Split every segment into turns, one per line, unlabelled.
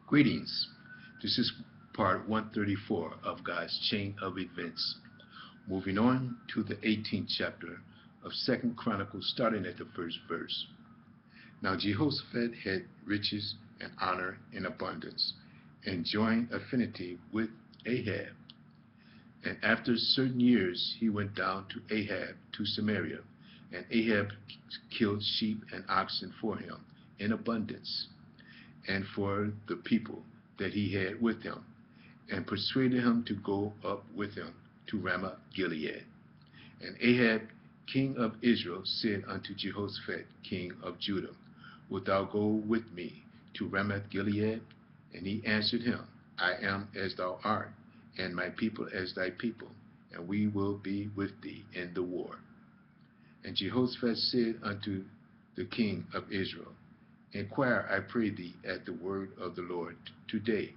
Greetings. This is part 134 of God's chain of events. Moving on to the 18th chapter of 2nd Chronicles, starting at the first verse. Now Jehoshaphat had riches and honor in abundance, and joined affinity with Ahab. And after certain years he went down to Ahab to Samaria, and Ahab killed sheep and oxen for him in abundance, and for the people that he had with him, and persuaded him to go up with him to Ramoth Gilead. And Ahab, king of Israel, said unto Jehoshaphat, king of Judah, Wilt thou go with me to Ramoth Gilead? And he answered him, I am as thou art, and my people as thy people, and we will be with thee in the war. And Jehoshaphat said unto the king of Israel, Inquire, I pray thee, at the word of the Lord today.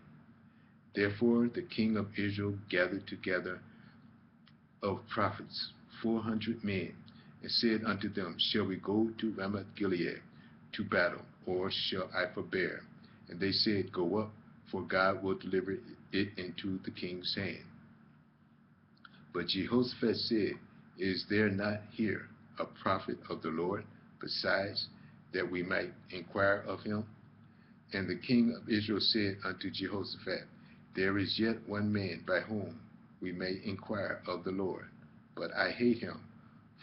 Therefore the king of Israel gathered together of prophets 400 men, and said unto them, Shall we go to Ramoth Gilead to battle, or shall I forbear? And they said, Go up, for God will deliver it into the king's hand. But Jehoshaphat said, Is there not here a prophet of the Lord besides, that we might inquire of him? And the king of Israel said unto Jehoshaphat, There is yet one man by whom we may inquire of the Lord, but I hate him,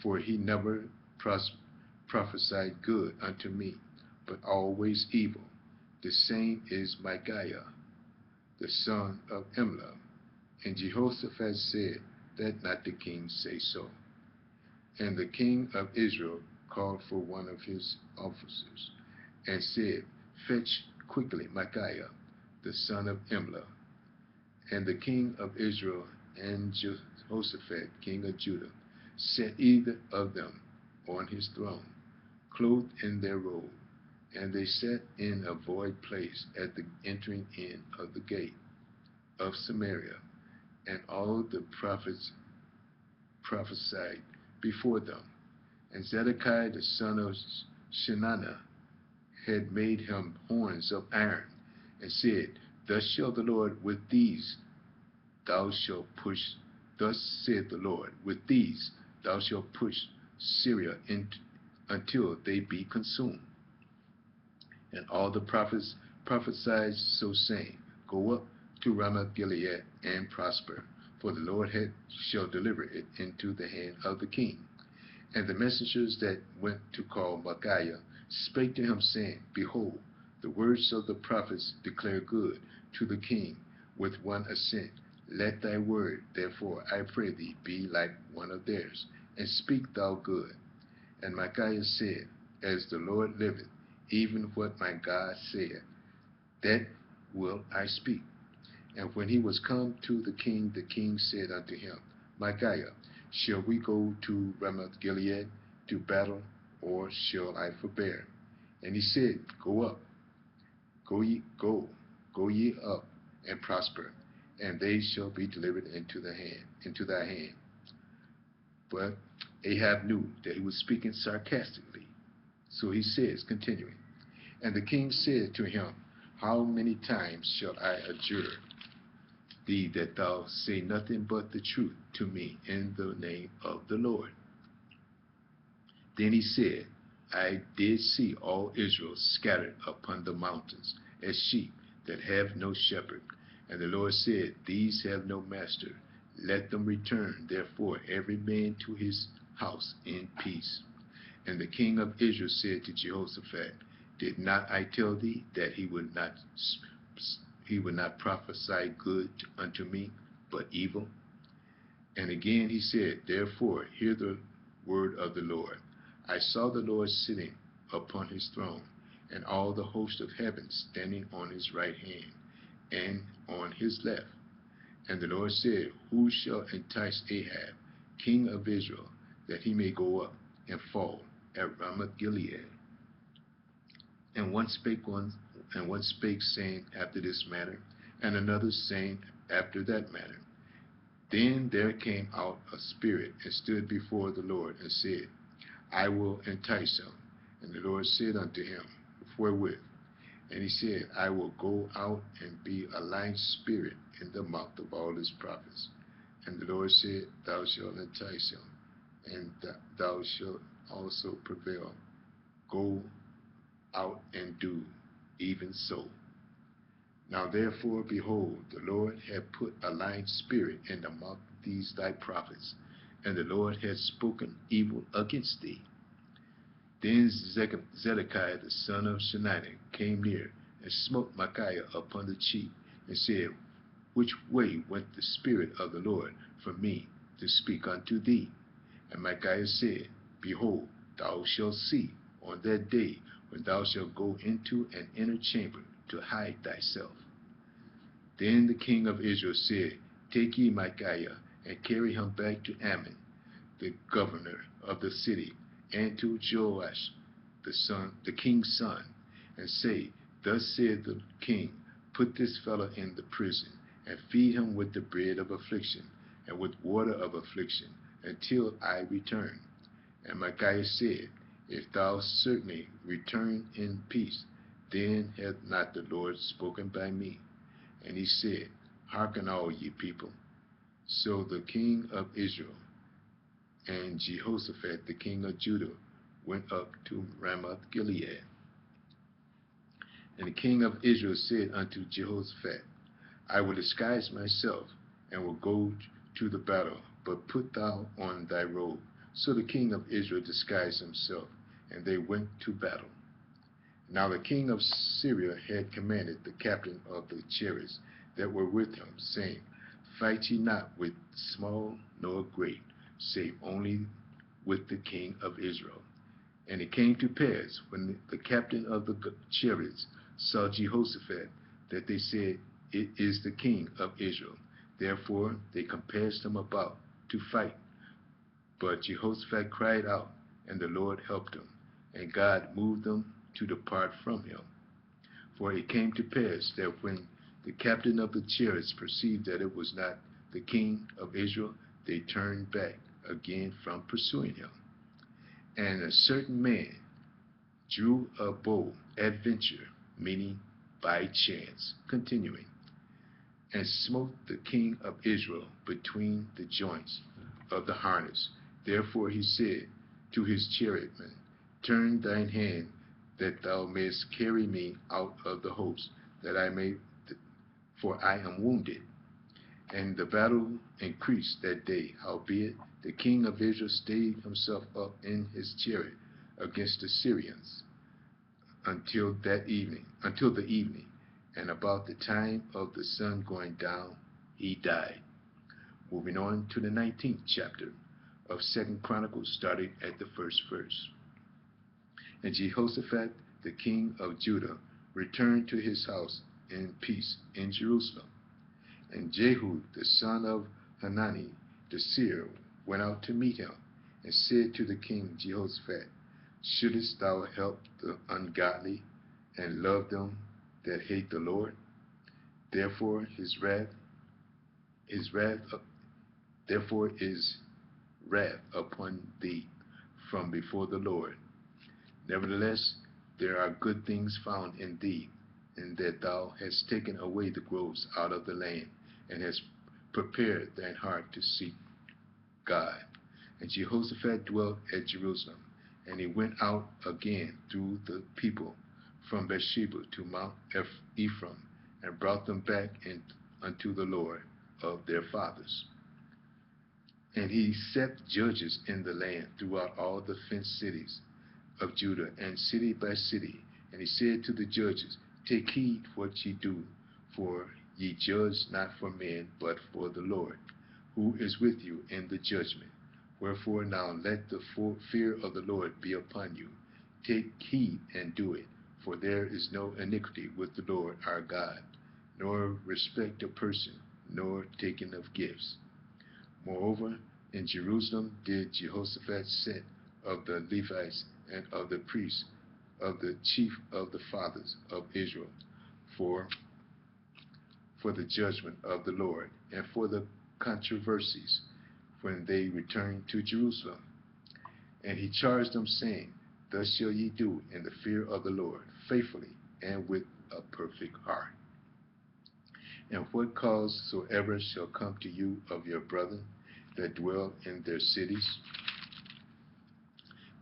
for he never prophesied good unto me, but always evil. The same is Micaiah, the son of Imlah. And Jehoshaphat said, Let not the king say so. And the king of Israel called for one of his officers, and said, Fetch quickly Micaiah, the son of Imlah. And the king of Israel and Jehoshaphat, king of Judah, set either of them on his throne, clothed in their robe, and they sat in a void place at the entering in of the gate of Samaria. And all the prophets prophesied before them. And Zedekiah the son of Chenaanah had made him horns of iron, and said, Thus shall the Lord, with these thou shalt push, thus said the Lord, with these thou shalt push Syria until they be consumed. And all the prophets prophesied so saying, Go up to Ramoth Gilead and prosper, for the Lord shall deliver it into the hand of the king. And the messengers that went to call Micaiah spake to him, saying, Behold, the words of the prophets declare good to the king with one assent. Let thy word, therefore, I pray thee, be like one of theirs, and speak thou good. And Micaiah said, As the Lord liveth, even what my God said, that will I speak. And when he was come to the king said unto him, Micaiah, shall we go to Ramoth Gilead to battle, or shall I forbear? And he said, Go up, go ye up, and prosper, and they shall be delivered into thy hand. But Ahab knew that he was speaking sarcastically. So he says, continuing, And the king said to him, How many times shall I adjure thee that thou say nothing but the truth to me in the name of the Lord? Then he said, I did see all Israel scattered upon the mountains as sheep that have no shepherd. And the Lord said, These have no master. Let them return, therefore, every man to his house in peace. And the king of Israel said to Jehoshaphat, Did not I tell thee that he would not prophesy good unto me, but evil? And again he said, Therefore, hear the word of the Lord. I saw the Lord sitting upon his throne, and all the host of heaven standing on his right hand and on his left. And the Lord said, Who shall entice Ahab, king of Israel, that he may go up and fall at Ramoth Gilead? And one spake saying after this manner, and another saying after that manner. Then there came out a spirit and stood before the Lord, and said, I will entice him. And the Lord said unto him, Wherewith? And he said, I will go out and be a lying spirit in the mouth of all his prophets. And the Lord said, Thou shalt entice him, and thou shalt also prevail. Go out and do even so. Now therefore, behold, the Lord had put a lying spirit in the mouth of these thy prophets, and the Lord had spoken evil against thee. Then Zedekiah the son of Shaniah came near and smote Micaiah upon the cheek, and said, Which way went the Spirit of the Lord from me to speak unto thee? And Micaiah said, Behold, thou shalt see on that day when thou shalt go into an inner chamber to hide thyself. Then the king of Israel said, Take ye Micaiah, and carry him back to Ammon, the governor of the city, and to Joash, the king's son, and say, Thus said the king, Put this fellow in the prison, and feed him with the bread of affliction, and with water of affliction, until I return. And Micaiah said, If thou certainly return in peace, then hath not the Lord spoken by me. And he said, Hearken all ye people. So the king of Israel and Jehoshaphat the king of Judah went up to Ramoth Gilead. And the king of Israel said unto Jehoshaphat, I will disguise myself, and will go to the battle, but put thou on thy robe. So the king of Israel disguised himself, and they went to battle. Now the king of Syria had commanded the captain of the chariots that were with him, saying, Fight ye not with small nor great, save only with the king of Israel. And it came to pass, when the captain of the chariots saw Jehoshaphat, that they said, It is the king of Israel. Therefore they compassed him about to fight. But Jehoshaphat cried out, and the Lord helped him, and God moved them to depart from him. For it came to pass that when the captain of the chariots perceived that it was not the king of Israel, they turned back again from pursuing him. And a certain man drew a bow at venture, meaning by chance, continuing, and smote the king of Israel between the joints of the harness. Therefore he said to his chariotman, Turn thine hand, that thou mayest carry me out of the host, that I may, for I am wounded. And the battle increased that day. Howbeit the king of Israel stayed himself up in his chariot against the Syrians until the evening. And about the time of the sun going down, he died. Moving on to the 19th chapter of 2 Chronicles, starting at the first verse. And Jehoshaphat, the king of Judah, returned to his house in peace in Jerusalem. And Jehu, the son of Hanani, the seer, went out to meet him, and said to the king Jehoshaphat, Shouldest thou help the ungodly, and love them that hate the Lord? Therefore is wrath upon thee from before the Lord. Nevertheless, there are good things found in thee, in that thou hast taken away the groves out of the land, and hast prepared thine heart to seek God. And Jehoshaphat dwelt at Jerusalem, and he went out again through the people from Beersheba to Mount Ephraim, and brought them back unto the Lord of their fathers. And he set judges in the land throughout all the fenced cities of Judah, and city by city. And he said to the judges, Take heed what ye do, for ye judge not for men, but for the Lord, who is with you in the judgment. Wherefore now let the fear of the Lord be upon you. Take heed and do it, for there is no iniquity with the Lord our God, nor respect of person, nor taking of gifts. Moreover, in Jerusalem did Jehoshaphat set of the Levites and of the priests, of the chief of the fathers of Israel, for the judgment of the Lord, and for the controversies, when they returned to Jerusalem. And he charged them, saying, Thus shall ye do in the fear of the Lord, faithfully and with a perfect heart. And what cause soever shall come to you of your brethren that dwell in their cities,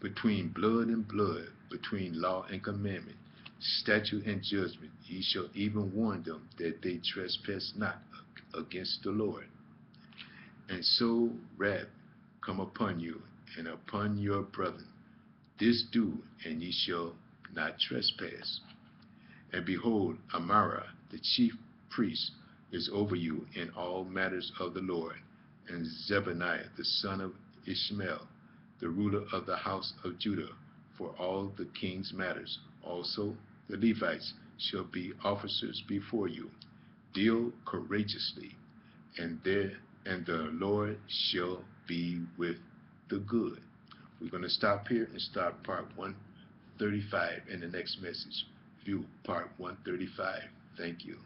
between blood and blood, between law and commandment, statute and judgment, ye shall even warn them that they trespass not against the Lord. And so wrath come upon you and upon your brethren. This do, and ye shall not trespass. And behold, Amara, the chief priest, is over you in all matters of the Lord, and Zebaniah, the son of Ishmael, the ruler of the house of Judah, for all the king's matters. Also the Levites shall be officers before you. Deal courageously, and the Lord shall be with the good. We're going to stop here and start part 135 in the next message. View part 135. Thank you.